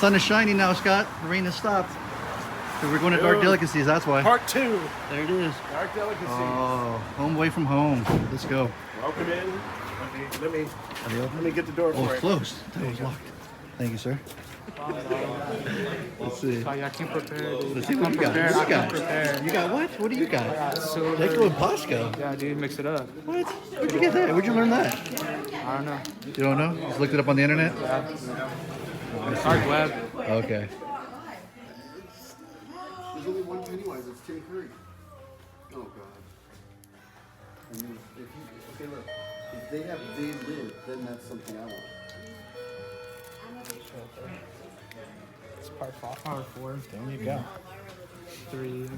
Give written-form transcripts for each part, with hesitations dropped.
sun is shining now, Scott. The rain has stopped. So we're going to Dark Delicacies, that's why. Part 2. There it is. Dark Delicacies. Oh, home away from home. Let's go. Welcome in. Let me get the door for Oh, you. it's closed. That was locked. Thank you, sir. Let's see. I came prepared. Let's see what you got. What you got? You got what? What do you got? Deco and Pasco. Yeah, dude, mix it up. What? Where'd you get that? Where'd you learn that? I don't know. You don't know? You just looked it up on the internet? Yeah. Dark web. Okay. There's only one Pennywise, it's Tim Curry. Oh god. I mean, okay, look. If they have They Live, then that's something I want. It's part 4. There you go. 3.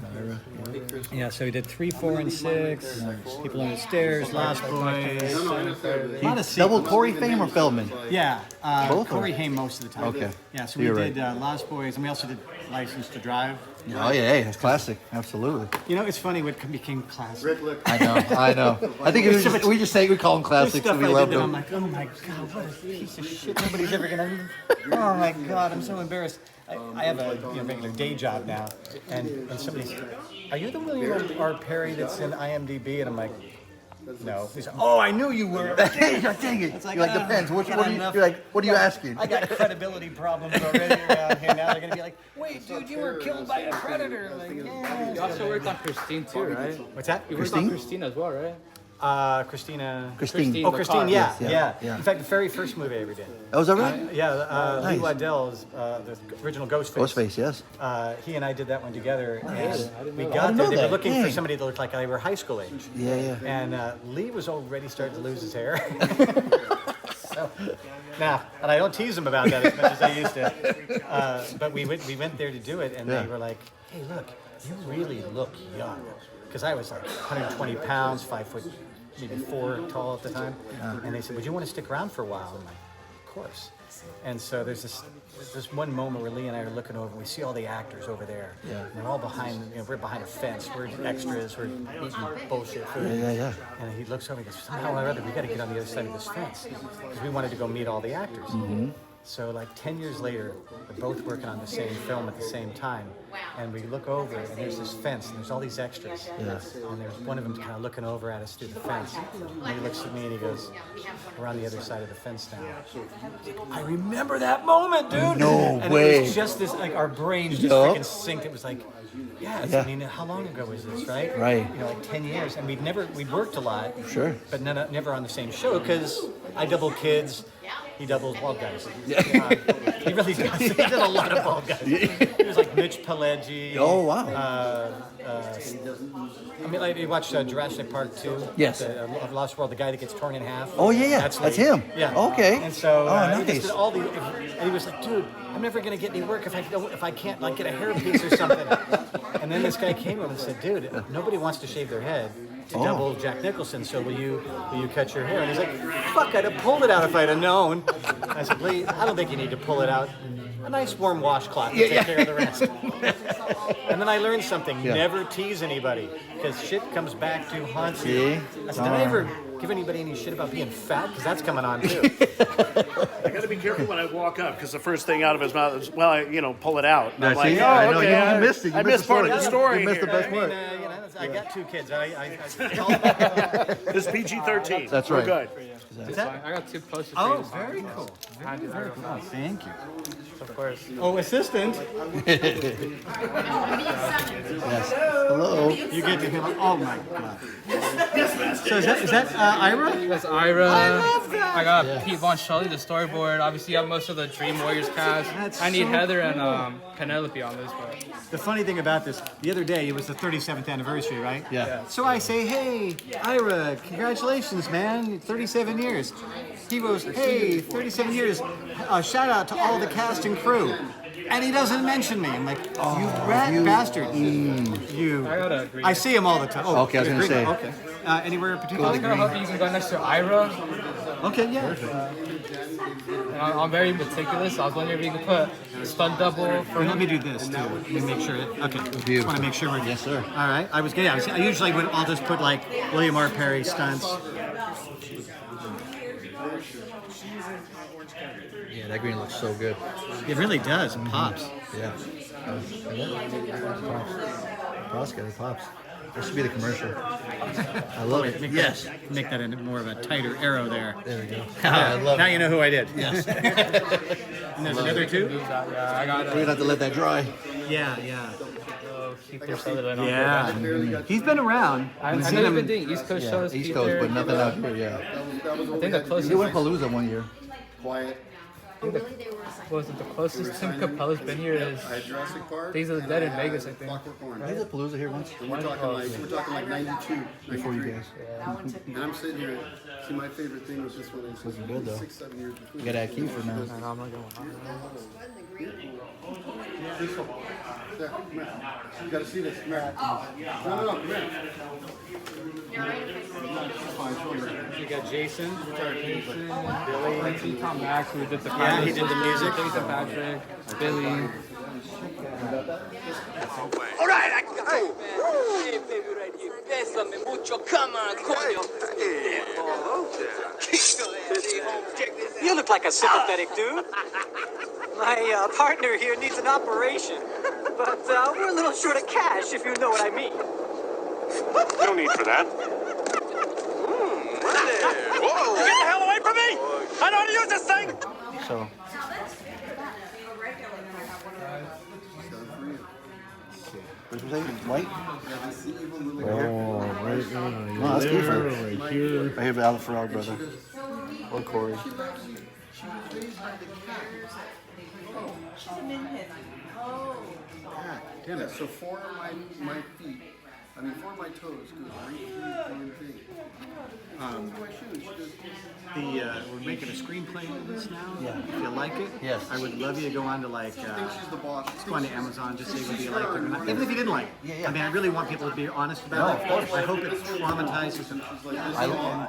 Yeah, so we did 3, 4, and 6. People on the stairs, Lost Boys. A lot of Double sequels. Corey Fame or Feldman? Yeah, Both Corey or- Haim most of the time. Okay. Yeah, so You're we right. did Lost Boys, and we also did License to Drive. Oh, yeah, hey, that's classic. Absolutely. You know, it's funny what became classic. Rick, look. I know. I think we just say we call them There's classics stuff and we I love did that I'm them. like, oh my god, what a piece of shit. Nobody's ever gonna. Oh my god, I'm so embarrassed. I have a regular day job now, and somebody said, "Are you the William R. Perry that's in IMDb?" And I'm like, "No." He's like, "Oh, I knew you were." Dang it. It's like, You're like, depends. What are you, enough. you're like, what are you asking? I got credibility problems already around here. Now they're gonna be like, "Wait, dude, you were killed by a predator." Like, yeah. You also worked on Christine too, right? What's that? You worked Christine? on Christine as well, right? Christina. Christine. Oh, the Christine. car. Yeah, Yes, yeah. In fact, the very first movie I ever did. Oh, was that right? Lee Nice. Waddell is the original Ghostface. Ghostface, yes. He and I did that one together, and we I got didn't there. know They were that. looking for Dang. somebody that looked like I were high school age, Yeah, yeah. and Lee was already starting to lose his hair. So, now, and I don't tease him about that as much as I used to, but we went there to do it, and Yeah. they were like, "Hey, look, you really look young," because I was like 120 pounds, 5 foot, maybe 4 tall at the time, and they said, "Would you want to stick around for a while?" I'm like, "Of course." And so there's this one moment where Lee and I are looking over, and we see all the actors over there. Yeah. And they're all behind, we're behind a fence, we're extras, we're eating bullshit food. Yeah. And he looks over and goes, somehow or other, we got to get on the other side of this fence. Because we wanted to go meet all the actors. So like 10 years later, we're both working on the same film at the same time. And we look over, and there's this fence, and there's all these extras. Yes. And there's one of them kind of looking over at us through the fence. And he looks at me and he goes, "We're on the other side of the fence now." I remember that moment, dude. No and way. It was just this, like our brains just Yup. freaking synced. It was like, yeah. Yeah. I mean, how long ago was this, right? Right. You know, like 10 years, and we'd worked a lot. Sure. But never on the same show because I doubled kids. He doubles bald guys. He really does. He did a lot of bald guys. He was like Mitch Pileggi. Oh, wow. I mean, like you watched Jurassic Park 2. Yes. The Lost World, the guy that gets torn in half. Oh, yeah. That's Lee. him. Yeah. Okay. And so Oh, he just nice. did all the, and he was like, "Dude, I'm never gonna get any work if I can't like get a hairpiece or something." And then this guy came over and said, "Dude, nobody wants to shave their head to Oh. double Jack Nicholson. So will you cut your hair?" And he's like, "Fuck, I'd have pulled it out if I'd have known." I said, "Lee, I don't think you need to pull it out. A nice warm washcloth will take care of the rest." And then I learned something: never tease anybody because shit comes back to haunt you. I said, "Did I ever give anybody any shit about being fat? Because that's coming on too." I got to be careful when I walk up because the first thing out of his mouth is, "Well, pull it out." And I'm See? like, I "Oh, know. okay, You missed it. You I missed missed part of the story You missed the here." best part. I got 2 kids. It's PG-13. That's We're right. good. I got 2 posters. Oh, for you to sign. very cool. Very cool. Thank you. Of course. Oh, assistant. Yes. Hello. You get to him. Oh my god. So is that Ira? That's Ira. I love that. I got Pete Von Scully, the storyboard. Obviously, you have most of the Dream Warriors cast. That's I need so Heather and Penelope on this, but The funny thing about this, the other day it was the 37th anniversary, right? Yeah. So I say, "Hey, Ira, congratulations, man! 37 years." He goes, "Hey, 37 years! Shout out to all the cast and crew." And he doesn't mention me. I'm like, "You rat bastard! You." I gotta agree. I see him all the time. Oh, Okay, I was gonna agree. say. Okay. Anywhere in I was particular? gonna hope you can go next to Ira. Okay, yeah. And I'm very meticulous. I was wondering if you could put a stunt double for Let him. me do this too. Let me make sure. Okay. Just want to make sure we're. Yes, sir. All right. I usually would. I'll just put like William R. Perry stunts. Yeah, that green looks so good. It really does. It pops. Yeah. Pops, it pops. That should be the commercial. I love it. Yes. Make that into more of a tighter arrow there. There we go. I love Now it. you know who I did. Yes. And there's another two? Yeah, I got We're gonna have to let that dry. Yeah, yeah. Keith Sutherland on Yeah. He's been around. I I've know seen you've him. been doing East Coast shows. East Keith, Coast, there. but nothing out here. Yeah. I think the closest. You went Palooza one year. Quiet. Was it the closest Tim Capella's been here is Jurassic Park. Days of the Dead in Vegas, I think. Clockwork Orange. I was at Palooza here once. We're talking like 92. Before you guys. And I'm sitting here. See, my favorite thing was this one. It's Looking good though. 6-7 years between. You gotta add Kiefer now. No, I'm not going. There, come here. You gotta see this. Come here. No, come here. You got Jason. Billy, Tom Max, who did the Yeah, he did the music. Jason Patrick, Billy. All right, I got it. Hey, baby, right here. Bésame mucho. Come on, coño. You look like a sympathetic dude. My partner here needs an operation, but we're a little short of cash, if you know what I mean. No need for that. Whoa. Get the hell away from me! I know how to use this thing! So. What'd you say? White? Oh, right there. No, that's Kiefer. Right here. Right here, Alan Farrar, brother. Or Corey. Damn it. So 4 of my feet, four of my toes goes right through one thing. My shoes. We're making a screenplay of this now. Yeah. If you like it, Yes. I would love you to go on to like. She's the boss. Go on to Amazon, just say whether you liked it or not. Even if you didn't like it. Yeah, yeah. I mean, I really want people to be honest about it. No, of course. I hope it traumatizes them.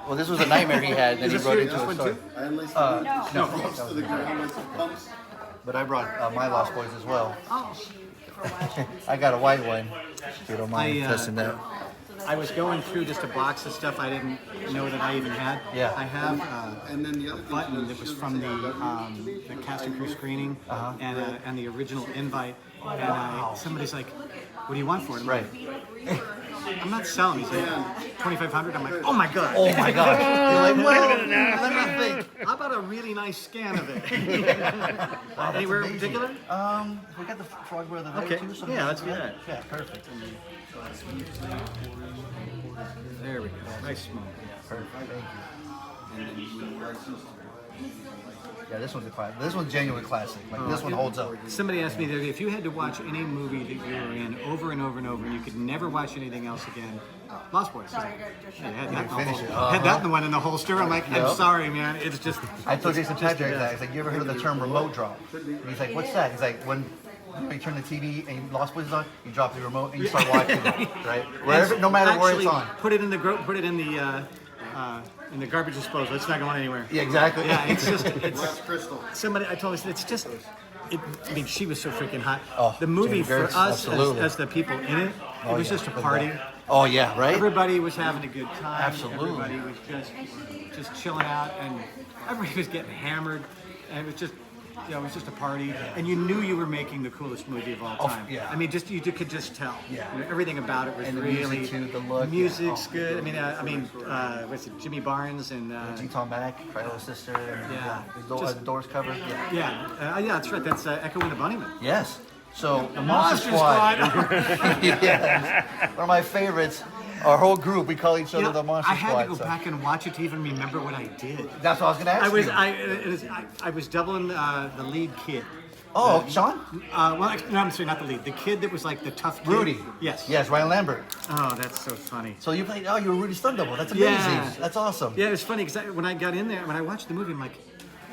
Well, this was a nightmare he had, and he wrote into this a one story. too? I unlaced No. to the ground with some pumps. But I brought my Lost Boys as well. I got a white one. If you don't mind testing that. I was going through just a box of stuff I didn't know that I even had. Yeah. I have And then the other a button that was from the cast and crew screening and the original invite. And somebody's like, "What do you want for it?" I'm Right. like, I'm not selling. He's like, 2,500. I'm like, "Oh my god." Oh my gosh. You're like, well, let me think. How about a really nice scan of it? Anywhere in particular? We got the Frog Brother there Okay. too. So Yeah, let's do that. Yeah, perfect. There we go. Nice smoke. Perfect. Thank you. Yeah, this one's a classic. This one's genuine classic. Like this one holds up. Somebody asked me the other day, if you had to watch any movie that you were in over and over and over, and you could never watch anything else again, Lost Boys. I had that, Finish it. had that one in the holster. I'm like, I'm sorry, man. It's just. I told Jason just Patrick the that. He's like, you ever heard of the term remote drop? And he's like, what's that? He's like, when you turn the TV and Lost Boys is on, you drop the remote and you start watching it, right? Wherever, no matter where it's Actually, on. Put it in the garbage disposal. It's not going anywhere. Yeah, exactly. Yeah, it's just it's Crystal. somebody. I told her it's just. I mean, she was so freaking hot. Oh, The movie Jamie for Gertz, us absolutely. as the people in it, it was just a party. Oh yeah, right? Everybody was having a good time. Absolutely. Everybody was just chilling out, and everybody was getting hammered, and it was just. It was just a party, and you knew you were making the coolest movie of all time. Yeah. I mean, you could just tell. Yeah. You know, everything about it was And the really. music too, the look, Music's yeah. good. I mean, what's it? Jimmy Barnes and. G-Tom back, Cryo's sister, and Yeah. the doors cover. Yeah. Yeah, that's right. That's Echo and the Bunnymen. Yes. So the Monster Monster Squad. Yes. One of my favorites. Our whole group, we call each other the Monster I had Squad. to go back and watch it to even remember what I did. That's what I was gonna ask you. I was doubling the lead kid. Oh, Sean? No, I'm sorry, not the lead. The kid that was like the tough kid. Rudy. Yes. Yes, Ryan Lambert. Oh, that's so funny. So you played. Oh, you were Rudy's stunt double. That's amazing. Yeah. That's awesome. Yeah, it was funny because when I got in there, when I watched the movie, I'm like,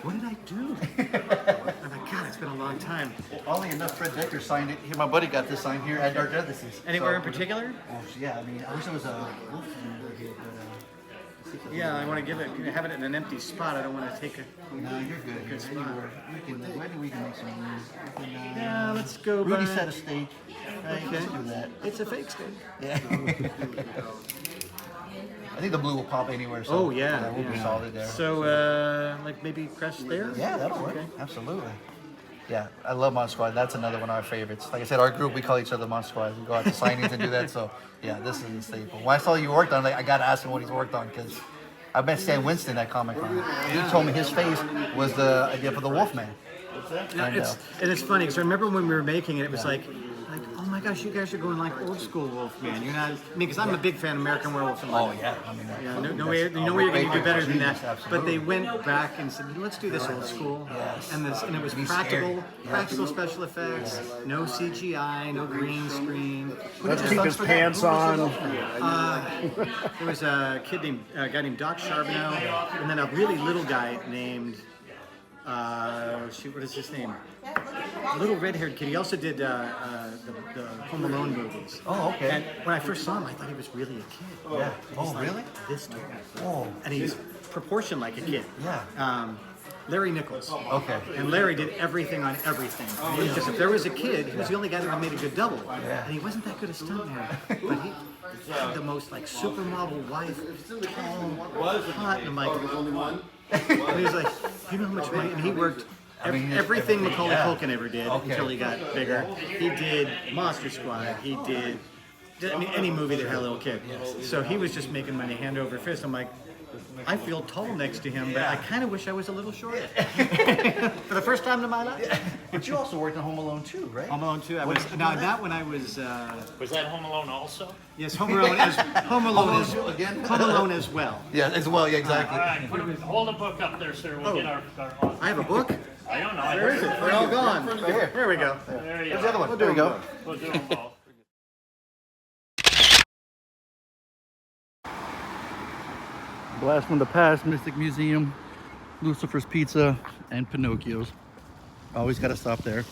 what did I do? I'm like, God, it's been a long time. Oddly enough, Fred Decker signed it. Here, my buddy got this signed here at Delicacies. Anywhere in particular? Oh, yeah. I mean, I wish there was a wolf in here, but. Yeah, I want to have it in an empty spot. I don't want to take a. No, you're good. Good spot. Maybe we can make some room. Yeah, let's go. Rudy by- set a stage. Right, let's do that. It's a fake stage. Yeah. think the blue will pop anywhere. So Oh, yeah. we'll be solid there. So, like maybe crest there? Yeah, that'll work. Absolutely. Yeah, I love Mod Squad. That's another one of our favorites. Like I said, our group, we call each other Mod Squad. We go out to signings and do that. So, yeah, this is a staple. When I saw you worked on, I got to ask him what he's worked on because I met Stan Winston at Comic-Con. He told me his face was the idea for the Wolfman. And it's funny because I remember when we were making it, it was like, oh my gosh, you guys are going like old school Wolfman. You're not, because I'm a big fan of American Werewolf. Oh yeah, I mean, no way you're going to do better than that. Absolutely. But they went back and said, let's do this old school. And it was practical special effects, no CGI, no green screen. Let's keep his pants on. There was a guy named Doc Charbonneau, and then a really little guy named. What is his name? A little red-haired kid. He also did the Home Alone movies. Oh, okay. And when I first saw him, I thought he was really a kid. Yeah. Oh, He's like really? This tall. Oh. And he's proportioned like a kid. Yeah. Larry Nichols. Okay. And Larry did everything on everything. Because if there was a kid, he was the only guy that made a good double. Yeah. And he wasn't that good a stuntman. But he had the most like supermodel wife, tall, hot, and I'm like, and he was like, you know how much money? And he worked everything Macaulay Culkin ever did until he got bigger. He did Monster Squad. He did any movie that had a little kid. So he was just making money hand over fist. I'm like, I feel tall next to him, but I kind of wish I was a little shorter. For the first time in my life. But you also worked on Home Alone 2, right? Home Alone 2. Not when I was. Was that Home Alone also? Yes, Home Alone as well. Yeah, as well. Yeah, exactly. All right, hold the book up there, sir. We'll get our. I have a book. I don't know. Where is it? They're all gone. Right here. There we go. There you There's go. the other one. There we go. We'll do them both. Blast from the Past, Mystic Museum, Lucifer's Pizza, and Pinocchio's. Always got to stop there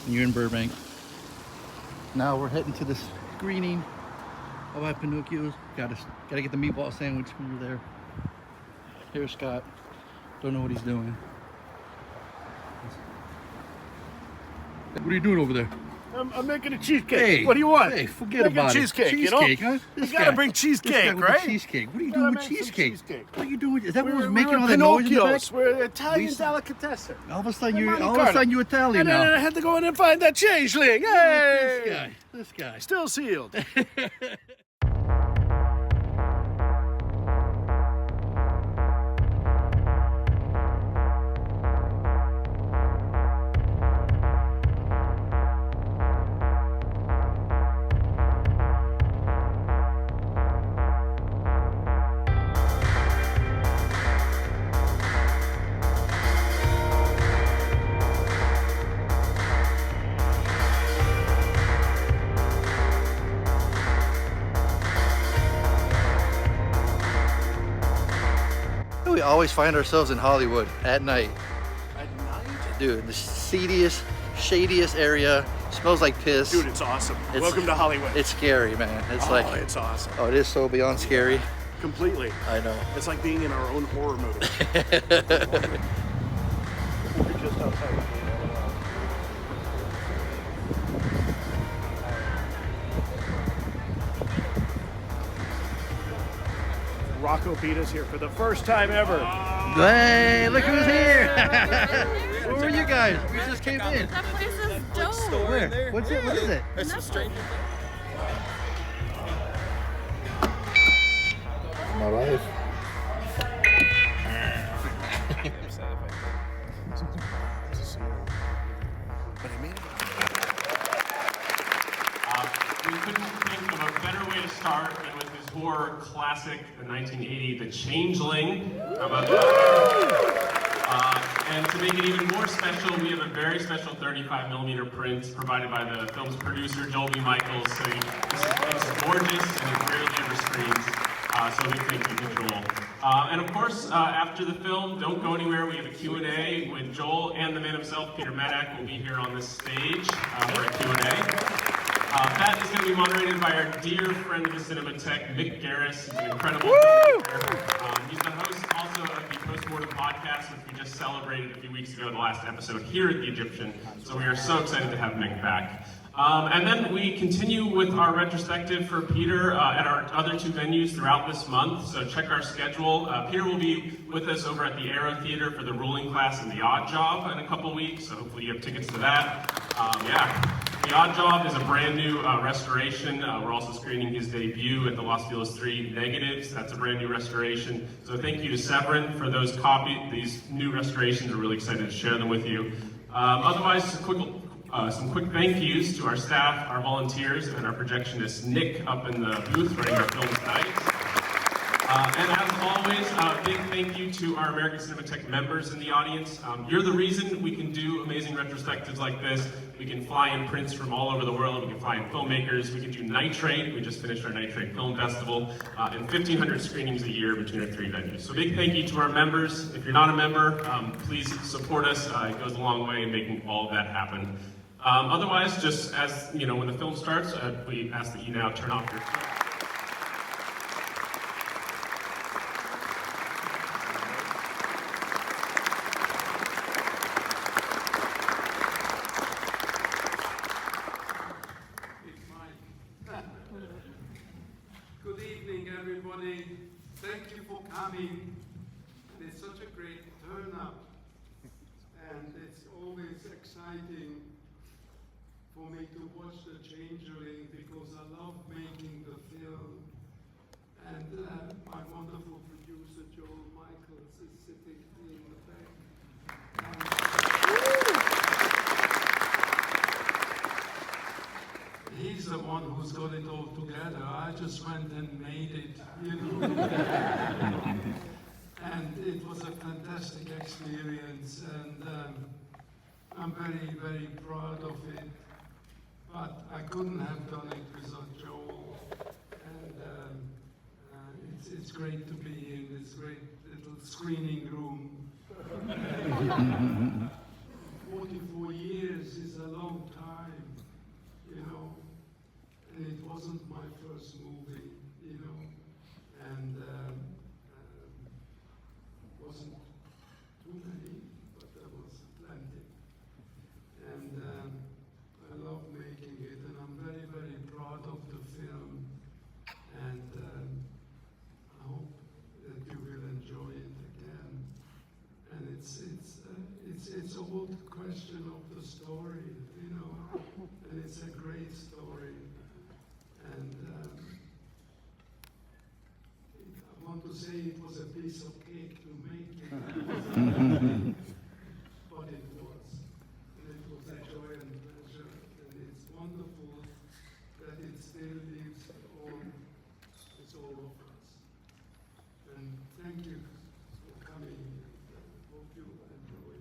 when you're in Burbank. Now we're heading to this screening of our Pinocchio's. Gotta get the meatball sandwich when we're there. Here's Scott. Don't know what he's doing. What are you doing over there? I'm making a cheesecake. Hey, what do you want? Hey, forget Making about cheesecake, it. Cheesecake, Huh? You gotta bring cheesecake, with right? The cheesecake. What are you Gotta doing with make some cheesecake? cheesecake. What are you doing? Is that what was We're making all that noise in the back? Pinocchios. We're Italian Lisa. delicatessen. All of a sudden Monte you're Carlo. Italian And then now. I had to go in and find that changeling. Hey! This guy. Still sealed. We always find ourselves in Hollywood at night. At night? Dude, the seediest, shadiest area. Smells like piss. Dude, it's awesome. Welcome to Hollywood. It's scary, man. It's It's awesome. oh, it is so beyond scary. Completely. I know. It's like being in our own horror movie. We're just outside of Rocco beat us here for the first time ever. Hey, look who's here! Who are you guys? We just came in. That place is dope. Where? What's it? What is it? That's some stranger. My wife. We couldn't think of a better way to start than with his horror classic, the 1980, The Changeling. How about that? And to make it even more special, we have a very special 35mm print provided by the film's producer, Joel B. Michaels. So it's gorgeous and it rarely ever screens. So a big thank you to Joel. And of course, after the film, don't go anywhere. We have a Q&A with Joel and the man himself, Peter Medak, will be here on this stage for a Q&A. That is going to be moderated by our dear friend of the Cinematheque, Mick Garris. He's an incredible filmmaker. He's the host also of the Postmortem podcast, which we just celebrated a few weeks ago, the last episode here at the Egyptian. So we are so excited to have Mick back. And then we continue with our retrospective for Peter at our other two venues throughout this month, so check our schedule. Peter will be with us over at the Aero Theater for the Ruling Class and the Odd Job in a couple weeks, so hopefully you have tickets to that. The Odd Job is a brand new restoration. We're also screening his debut at the Los Feliz 3 Negatives. That's a brand new restoration. So thank you to Severin for these new restorations. We're really excited to share them with you. Otherwise, some quick thank yous to our staff, our volunteers, and our projectionist Nick up in the booth running our films tonight. And as always, big thank you to our American Cinematheque members in the audience. You're the reason we can do amazing retrospectives like this. We can fly in prints from all over the world. We can fly in filmmakers. We can do Nitrate. We just finished our Nitrate Film Festival. And 1,500 screenings a year between our 3 venues. So big thank you to our members. If you're not a member, please support us. It goes a long way in making all of that happen. Otherwise, just as, you know, when the film starts, we ask that you now turn off your phone. Good evening, everybody. Thank you for coming. And it's such a great turnout. And it's always exciting for me to watch the Changeling because I love making the film. And my wonderful producer, Joel Michaels, is sitting in the back. He's the one who's got it all together. I just went and made it, you know. And it was a fantastic experience, and I'm very, very proud of it. But I couldn't have done it without Joel. And it's great to be in this great little screening room. 44 years is a long time, you know. And it wasn't my first movie, you know, and wasn't too many, but there was plenty. And I love making it, and I'm very, very proud of the film. And I hope that you will enjoy it again. And it's all the question of the story, you know, and it's a great story. And I want to say it was a piece of cake to make it, but it was. And it was a joy and pleasure. And it's wonderful that it still lives on. It's all of us. And thank you for coming. Hope you enjoy.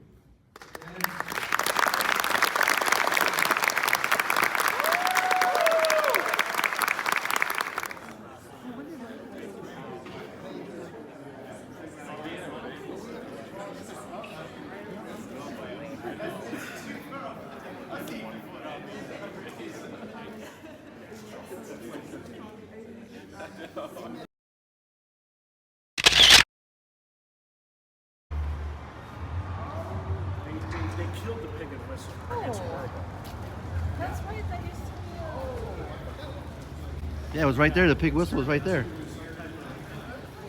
They killed the pig and whistle. It's horrible. That's right, that used to be. Yeah, it was right there. The pig whistle was right there.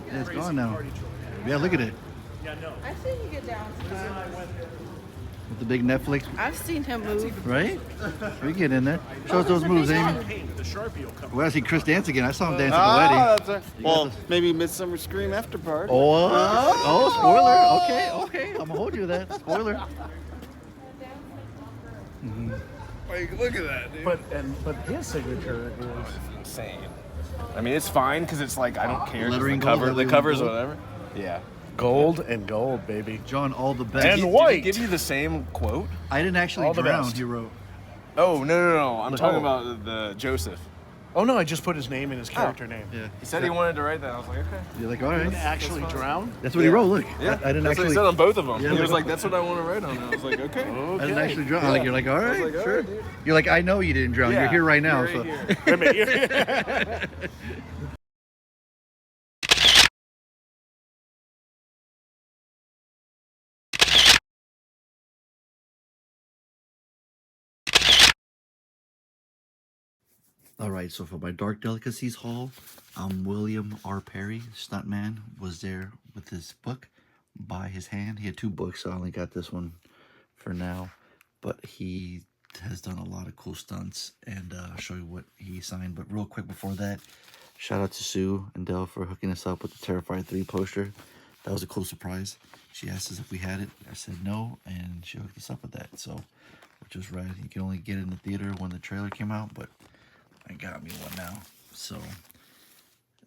Yeah, it's gone now. Yeah, look at it. Yeah, no. I've seen you get down sometimes. With the big Netflix, I've seen him move. right? We get in there. Show us those moves, Amy. The Sharpie will come. Well, I see Chris dance again. I saw him dance at the wedding. That's right. Well, maybe Midsummer Scream after party. Oh, spoiler. Okay. I'm gonna hold you to that. Spoiler. Like, look at that, dude. But his signature is Insane. I mean, it's fine because it's like I don't care. 'Cause Lettering the gold, cover, the lettering covers, gold. whatever. Yeah. gold and gold, baby. John, all the best. And Did white. he give you the same quote? I didn't actually All the drown, best. he wrote. Oh no! I'm talking Oh. about the Joseph. Oh no, I just put his name in his character name. Yeah. He said he wanted to write that. I was like, okay. You're like, all right. Actually drown? That's what he wrote, look. Yeah, I didn't that's what actually. he said on both of them. Yeah, he was look. like, that's what I want to write on. And I was like, okay. I didn't actually drown. Yeah. You're like, all I was right, like, all sure. right, dude. You're like, I know you didn't drown. You're Yeah, here right now. you're So. right here. Wait a minute, you're- All right, so for my Dark Delicacies haul, William R. Perry, Stuntman, was there with his book by his hand. He had 2 books, so I only got this one for now. But he has done a lot of cool stunts, and I'll show you what he signed. But real quick before that, shout out to Sue and Dell for hooking us up with the Terrifier 3 poster. That was a cool surprise. She asked us if we had it. I said no, and she hooked us up with that. So, which was rad. You can only get it in the theater when the trailer came out, but I got me one now. So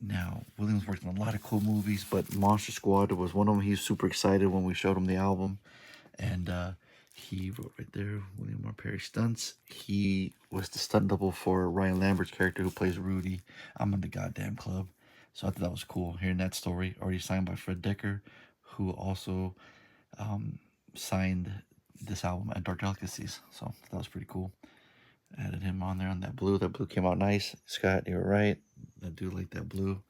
now William's worked on a lot of cool movies, but Monster Squad was one of them. He was super excited when we showed him the album, and he wrote right there, William R. Perry Stunts. He was the stunt double for Ryan Lambert's character who plays Rudy. I'm in the goddamn club. So I thought that was cool hearing that story. Already signed by Fred Decker, who also signed this album at Dark Delicacies. So that was pretty cool. Added him on there on that blue. That blue came out nice. Scott, you were right. I do like that blue.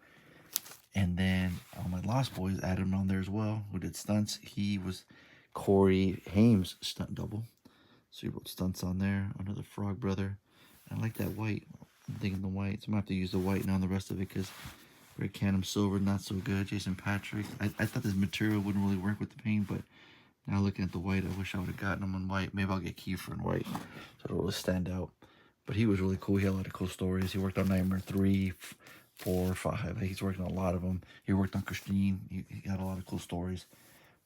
And then my Lost Boys added him on there as well, who did stunts. He was Corey Haim's stunt double. So he wrote stunts on there. Another Frog Brother. I like that white. I'm thinking the white. So I'm going to have to use the white now on the rest of it because Red Canum Silver, not so good. Jason Patrick. I thought this material wouldn't really work with the paint, but now looking at the white, I wish I would have gotten them in white. Maybe I'll get Kiefer in white so it'll really stand out. But he was really cool. He had a lot of cool stories. He worked on Nightmare 3, 4, 5. He's worked on a lot of them. He worked on Christine. He had a lot of cool stories.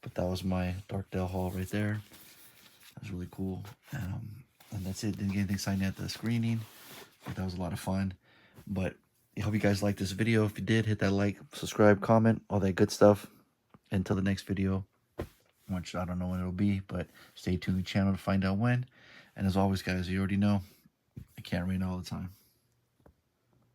But that was my Dark Dell haul right there. That was really cool. And that's it. Didn't get anything signed at the screening. But that was a lot of fun. But I hope you guys liked this video. If you did, hit that like, subscribe, comment, all that good stuff. Until the next video, which I don't know when it'll be, but stay tuned to the channel to find out when. And as always, guys, you already know, I can't rain all the time.